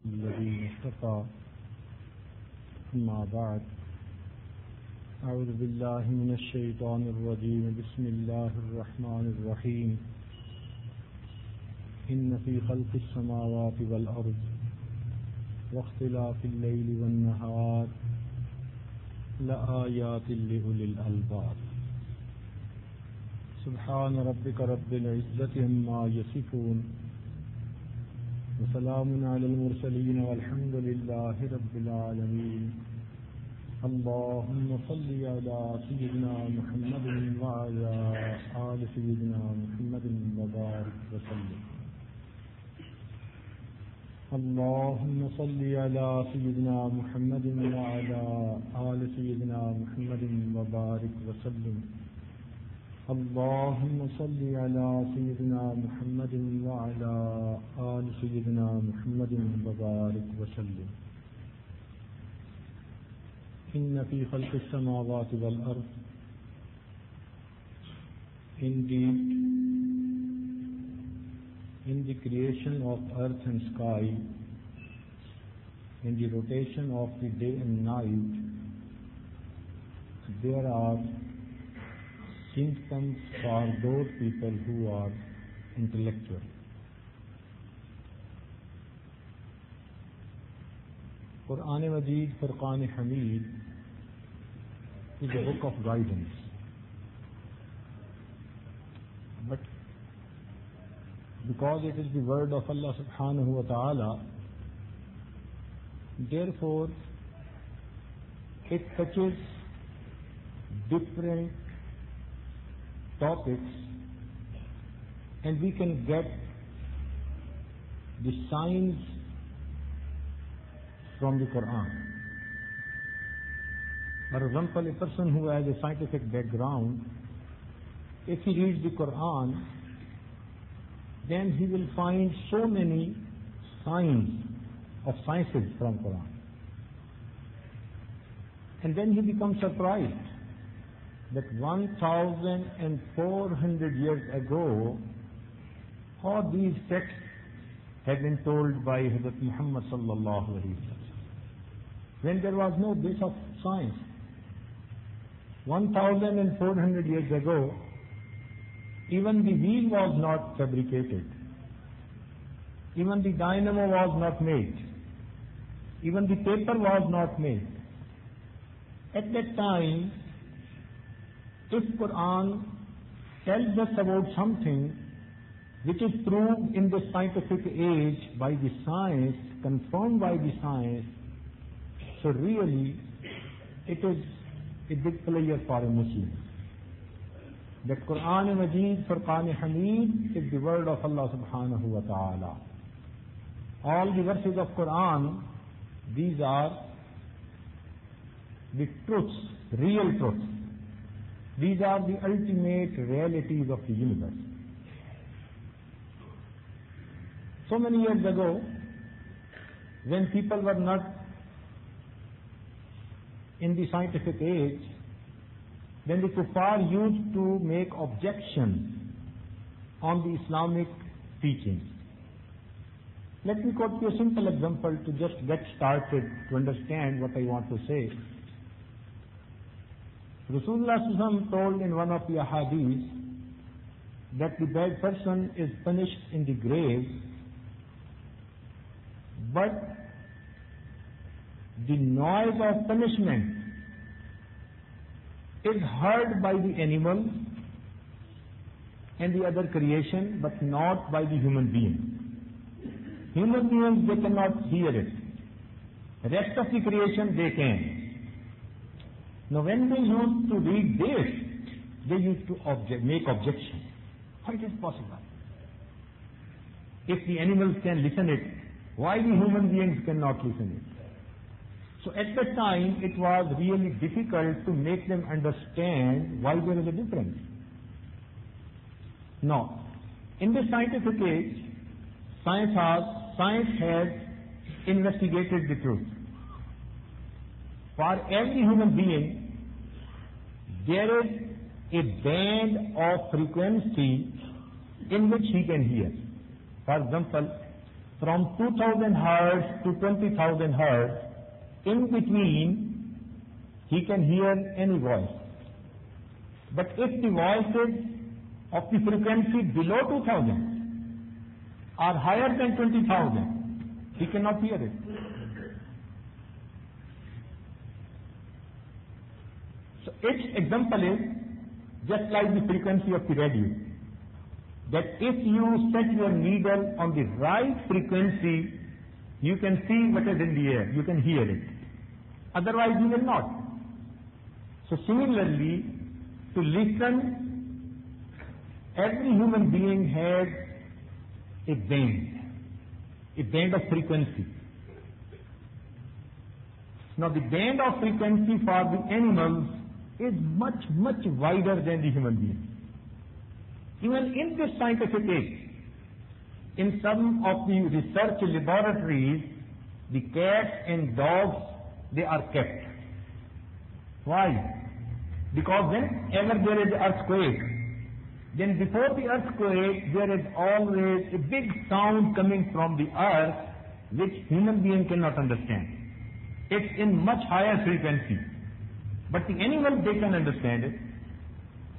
الذين اصطفى أما بعد أعوذ بالله من الشيطان الرجيم بسم الله الرحمن الرحيم إن في خلق السماوات والأرض واختلاف الليل والنهار لآيات لأولي الألباب سبحان ربك رب العزة عما يصفون وسلام على المرسلين والحمد لله رب العالمين اللهم صل على سيدنا محمد وعلى آل سيدنا محمد وبارك وسلم اللهم صل على سيدنا محمد وعلى آل سيدنا محمد وبارك وسلم اللهم صل على سيدنا محمد وعلى آل سيدنا محمد وبارك وسلم إن في خلق السماوات والأرض Indeed, in the creation of earth and sky, in the rotation of the day and night, there are symptoms for those people who are intellectual. Quran Majid, Furqan Hamid is a book of guidance. But because it is the word of Allah subhanahu wa ta'ala, therefore it touches different topics and we can get the signs from the Quran. For example, a person who has a scientific background, if he reads the Quran, then he will find so many signs of sciences from Quran. And then he becomes surprised that 1,400 years ago, all these texts have been told by Hazrat Muhammad sallallahu alaihi wasallam, when there was no base of science. 1,400 years ago, even the wheel was not fabricated, even the dynamo was not made, even the paper was not made. At that time, if Quran tells us about something which is proved in the scientific age by the science, confirmed by the science, so really it is a big player for a Muslim. That Quran Majid, Furqan Hamid is the word of Allah subhanahu wa ta'ala. All the verses of Quran, these are the truths, real truths. These are the ultimate realities of the universe. So many years ago, when people were not in the scientific age, then the kuffar used to make objections on the Islamic teachings. Let me quote you a simple example to just get started to understand what I want to say. Rasulullah ﷺ told in one of the ahadith that the bad person is punished in the grave, but the noise of punishment is heard by the animals and the other creation, but not by the human being. Human beings, they cannot hear it. The rest of the creation, they can. Now when they used to read this, they used to make objections. How it is possible? If the animals can listen it, why the human beings cannot listen it? So at that time, it was really difficult to make them understand why there is a difference. Now, in the scientific age, science has investigated the truth. For every human being, there is a band of frequency in which he can hear. For example, from 2000 hertz to 20,000 hertz, in between, he can hear any voice. But if the voices of the frequency below 2000 are higher than 20,000, he cannot hear it. So its example is just like the frequency of the radio, that if you set your needle on the right frequency, you can see what is in the air, you can hear it. Otherwise you will not. So similarly, to listen, every human being has a band of frequency. Now the band of frequency for the animals is much, much wider than the human being. Even in this scientific age, in some of the research laboratories, the cats and dogs, they are kept. Why? Because whenever there is earthquake, then before the earthquake, there is always a big sound coming from the earth, which human being cannot understand. It's in much higher frequency. But the animals, they can understand it.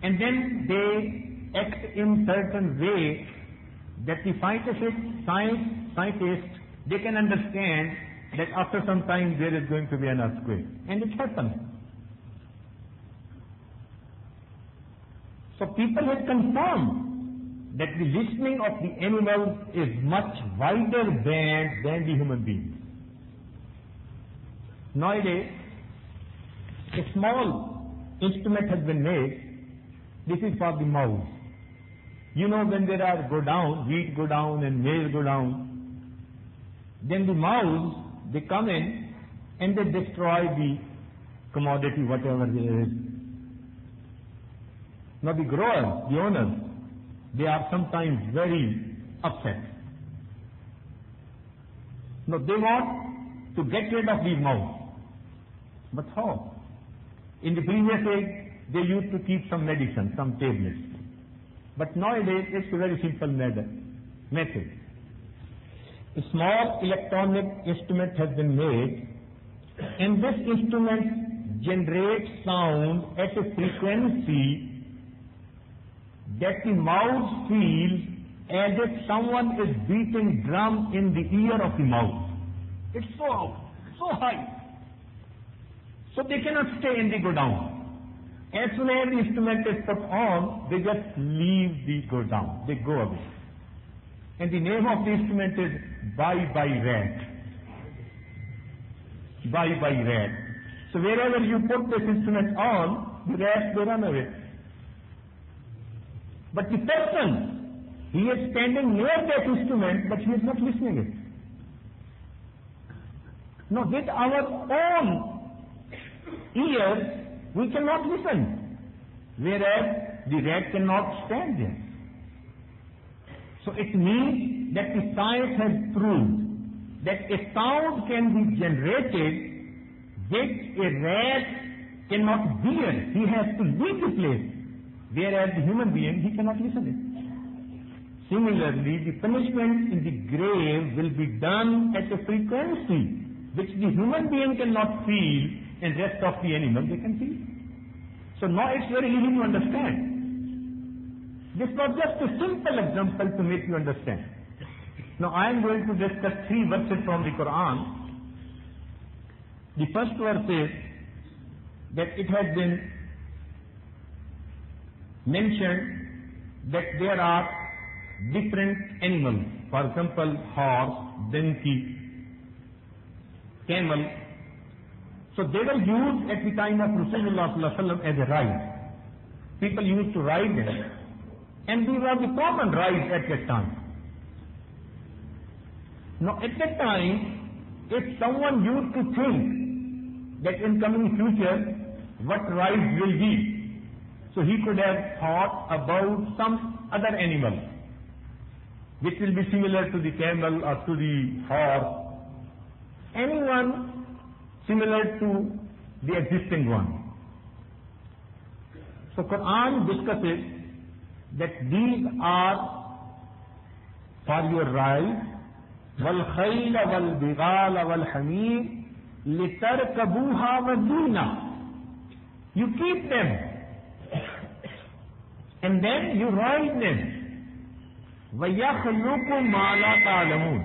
And then they act in certain way that the scientists, they can understand that after some time there is going to be an earthquake. And it happens. So people have confirmed that the listening of the animals is much wider band than the human beings. Nowadays, a small instrument has been made. This is for the mouse. You know, when there are wheat go down and maize go down, then the mouse, they come in and they destroy the commodity, whatever there is. Now the growers, the owners, they are sometimes very upset. Now they want to get rid of these mouse. But how? In the previous age, they used to keep some medicine, some tablets. But nowadays, it's a very simple method. A small electronic instrument has been made, and this instrument generates sound at a frequency that the mouse feels as if someone is beating drum in the ear of the mouse. It's so high. So they cannot stay and they go down. As soon as the instrument is put on, they just leave the go down. They go away. And the name of the instrument is bye-bye rat. Bye-bye rat. So wherever you put this instrument on, the rats, they run away. But the person, he is standing near that instrument, but he is not listening it. Now with our own ears, we cannot listen, whereas the rat cannot stand there. So it means that the science has proved that a sound can be generated which a rat cannot hear. He has to leave the place, whereas the human being, he cannot listen it. Similarly, the punishment in the grave will be done at a frequency which the human being cannot feel, and rest of the animals they can feel. So now it's very easy to understand. This was just a simple example to make you understand. Now I am going to discuss 3 verses from the Quran. The first verse is that it has been mentioned that there are different animals. For example, horse, donkey, camel. So they were used at the time of Rasulullah as a ride. People used to ride them, and these were the common rides at that time. Now at that time, if someone used to think that in coming future, what rides will be, so he could have thought about some other animal, which will be similar to the camel or to the horse, anyone similar to the existing one. So Quran discusses that these are for your ride, وَالْخَيْلَ وَالْبِغَالَ وَالْحَمِيرَ لِتَرْكَبُوهَا وَزِينَةً. You keep them and then you ride them. وَيَخْلُقُ مَا لَا تَعْلَمُونَ.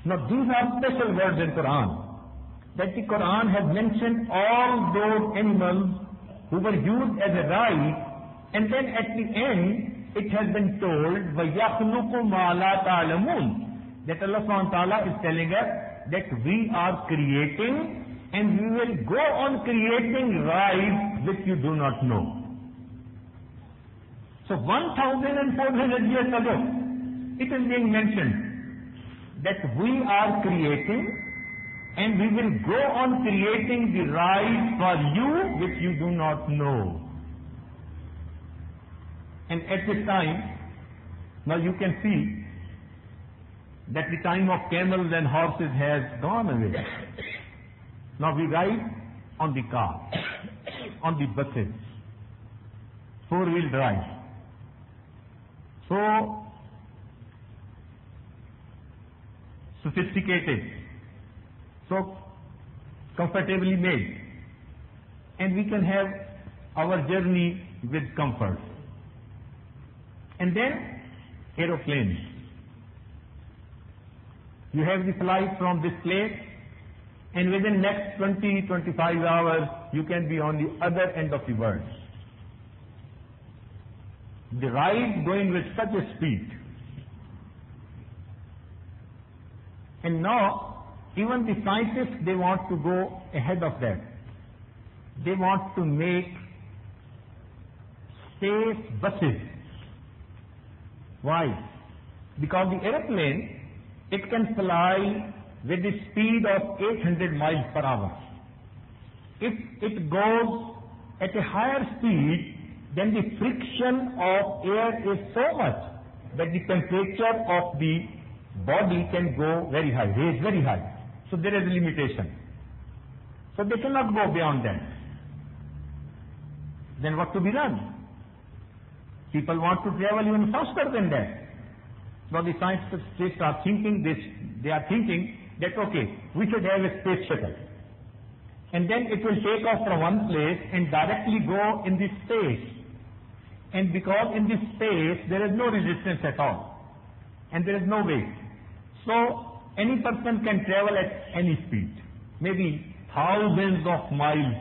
Now these are special words in Quran, that the Quran has mentioned all those animals who were used as a ride, and then at the end it has been told وَيَخْلُقُ مَا لَا تَعْلَمُونَ, that Allah subhanahu wa ta'ala is telling us that we are creating and we will go on creating rides which you do not know. So 1,400 years ago it is being mentioned that we are creating and we will go on creating the rides for you which you do not know. And at this time, now you can see that the time of camels and horses has gone away. Now we ride on the car, on the buses, four-wheel drive. So sophisticated, so comfortably made, and we can have our journey with comfort. And then aeroplanes. You have the flight from this place, and within next 20-25 hours you can be on the other end of the world. The ride going with such a speed. And now even the scientists, they want to go ahead of that. They want to make safe buses. Why? Because the airplane, it can fly with the speed of 800 miles per hour. If it goes at a higher speed, then the friction of air is so much that the temperature of the body can go very high, raise very high. So there is a limitation. So they cannot go beyond that. Then what to be done? People want to travel even faster than that. Now the scientists are thinking this, they are thinking that okay, we should have a space shuttle. And then it will take off from one place and directly go in this space. And because in this space there is no resistance at all. And there is no weight. So any person can travel at any speed. Maybe thousands of miles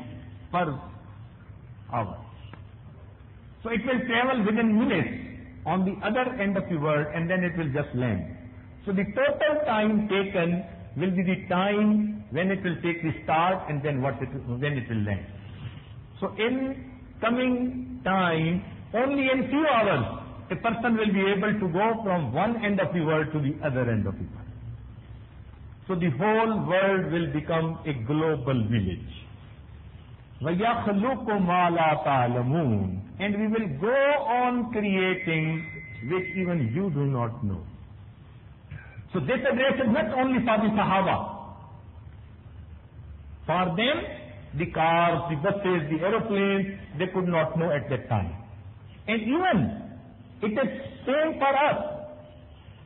per hour. So it will travel within minutes on the other end of the world, and then it will just land. So the total time taken will be the time when it will take the start and then when it will land. So in coming time, only in few hours, a person will be able to go from one end of the world to the other end of the world. So the whole world will become a global village. وَيَخْلُقُ مَا لَا تَعْلَمُونَ. And we will go on creating which even you do not know. So this address is not only for the Sahaba. For them, the cars, the buses, the aeroplanes, they could not know at that time. And even it is same for us.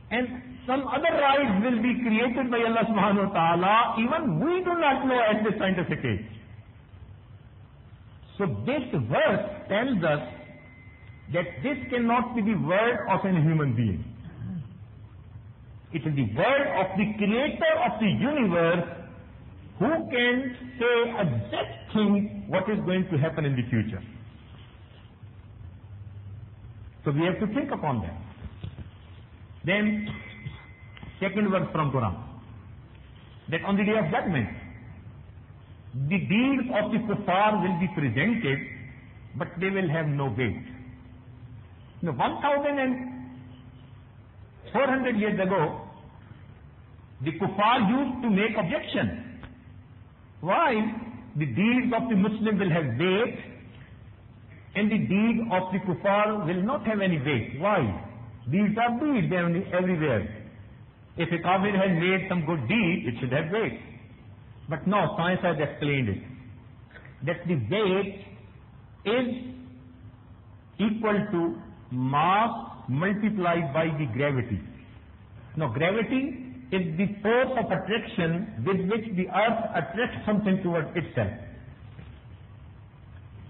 And some other rides will be created by Allah subhanahu wa ta'ala, even we do not know at this scientific age. So this verse tells us that this cannot be the word of a human being. It is the word of the creator of the universe who can say exact thing what is going to happen in the future. So we have to think upon that. Then, second verse from Quran, that on the day of judgment, the deeds of the kuffar will be presented, but they will have no weight. Now, 1,400 years ago, the kuffar used to make objection. Why? The deeds of the Muslim will have weight, and the deeds of the kuffar will not have any weight. Why? Deeds are deeds everywhere. If a kafir has made some good deed, it should have weight. But no, science has explained it. That the weight is equal to mass multiplied by the gravity. Now gravity is the force of attraction with which the earth attracts something towards itself.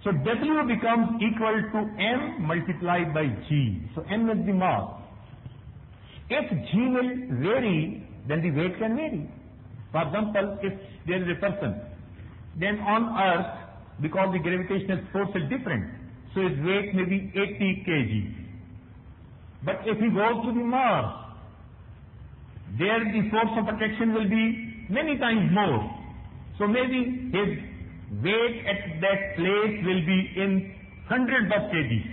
So W becomes equal to M multiplied by G. So M is the mass. If G will vary, then the weight can vary. For example, if there is a person, then on earth, because the gravitational force is different, so his weight may be 80 kg. But if he goes to the Mars, there the force of attraction will be many times more. So maybe his weight at that place will be in hundreds of kgs.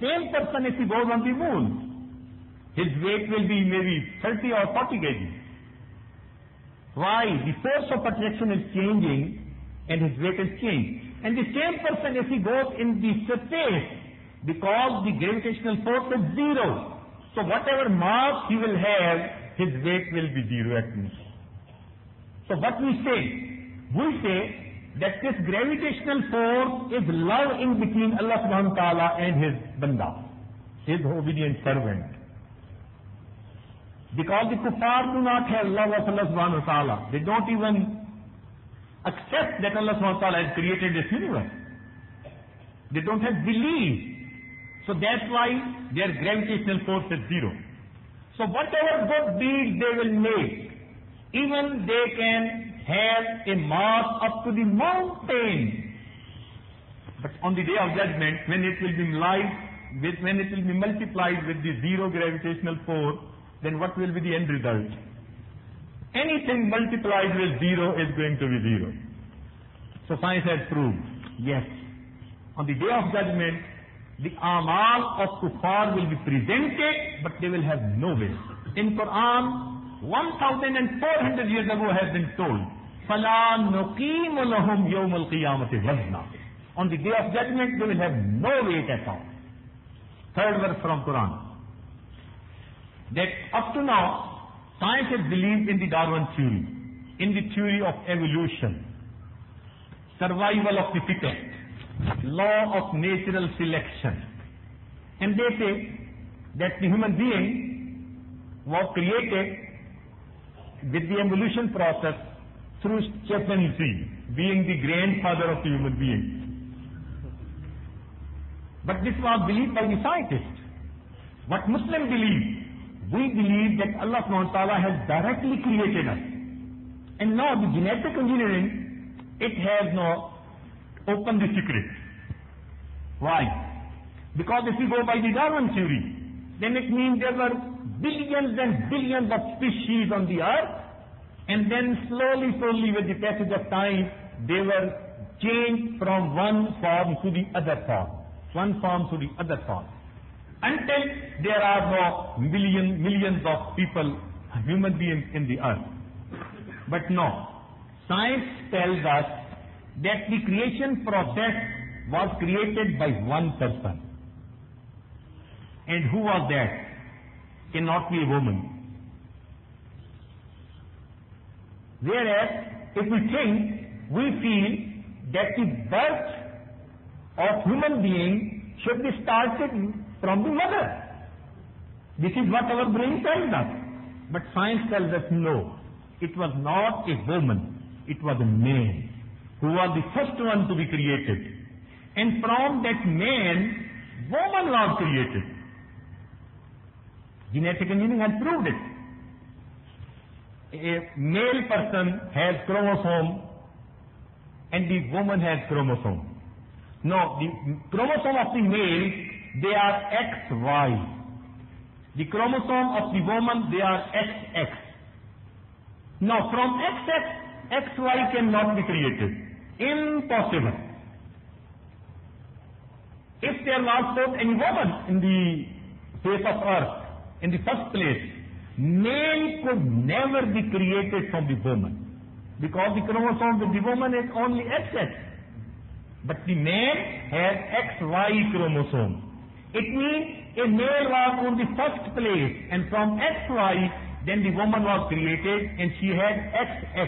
Same person if he goes on the moon, his weight will be maybe 30 or 40 kg. Why? The force of attraction is changing and his weight is changed. And the same person if he goes in the space, because the gravitational force is zero, so whatever mass he will have, his weight will be zero at least. So what we say? We say that this gravitational force is love in between Allah subhanahu wa ta'ala and his banda, his obedient servant. Because the kuffar do not have love of Allah subhanahu wa ta'ala. They don't even accept that Allah subhanahu wa ta'ala has created this universe. They don't have belief. So that's why their gravitational force is zero. So whatever good deeds they will make, even they can have a mass up to the mountain. But on the day of judgment, when it will be multiplied with the zero gravitational force, then what will be the end result? Anything multiplied with zero is going to be zero. So science has proved, yes, on the day of judgment, the amal of kuffar will be presented, but they will have no weight. In Quran, 1,400 years ago has been told, فَلَا نُقِيمُ لَهُمْ يَوْمَ الْقِيَامَةِ وَزْنًا. On the day of judgment, they will have no weight at all. Third verse from Quran. That up to now, science has believed in the Darwin theory, in the theory of evolution, survival of the fittest, law of natural selection. And they say that the human being was created with the evolution process through chimpanzee, being the grandfather of the human being. But this was believed by the scientists. What Muslims believe? We believe that Allah subhanahu wa ta'ala has directly created us. And now the genetic engineering, it has now opened the secret. Why? Because if we go by the Darwin theory, then it means there were billions and billions of species on the earth, and then slowly with the passage of time, they were changed from one form to the other form, one form to the other form, until there are now millions of people, human beings in the earth. But no, science tells us that the creation process was created by one person. And who was that? Cannot be a woman. Whereas, if we think, we feel that the birth of human being should be started from the mother. This is what our brain tells us. But science tells us no. It was not a woman. It was a man who was the first one to be created. And from that man, woman was created. Genetic engineering has proved it. A male person has chromosome and the woman has chromosome. No, the chromosome of the male, they are XY. The chromosome of the woman, they are XX. Now, from XX, XY cannot be created. Impossible. If there was not any woman in the face of earth, in the first place, male could never be created from the woman. Because the chromosome of the woman is only XX. But the man has XY chromosome. It means a male was on the first place, and from XY, then the woman was created, and she had XX.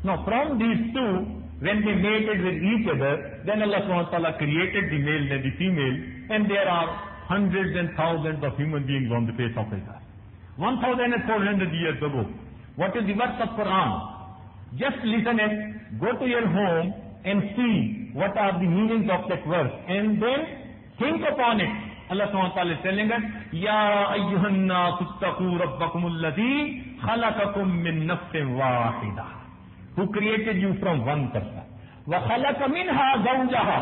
Now, from these two, when they mated with each other, then Allah subhanahu wa ta'ala created the male and the female, and there are hundreds and thousands of human beings on the face of the earth. 1,400 years ago. What is the verse of Quran? Just listen it, go to your home and see what are the meanings of that verse and then think upon it. Allah subhanahu wa ta'ala is telling us, Ya ayyuhan nasu ittaqu rabbakum alladhi khalaqakum min nafsin wahida, who created you from one person. Wa khalaqa minha zawjaha,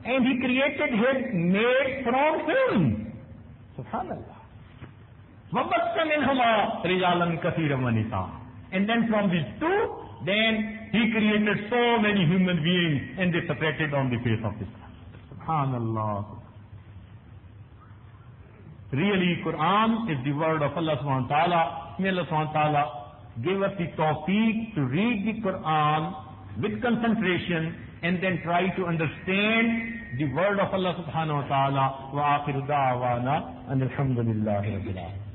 and he created his mate from him. Subhanallah. Wa bassa minhuma rijalan kathiran wa nisaa. And then from these two, then he created so many human beings and they separated on the face of this earth. Subhanallah. Really, Quran is the word of Allah subhanahu wa ta'ala. May Allah subhanahu wa ta'ala give us the tawfiq to read the Quran with concentration and then try to understand the word of Allah subhanahu wa ta'ala. Wa akhiru da'wana and alhamdulillahi rabbil alamin.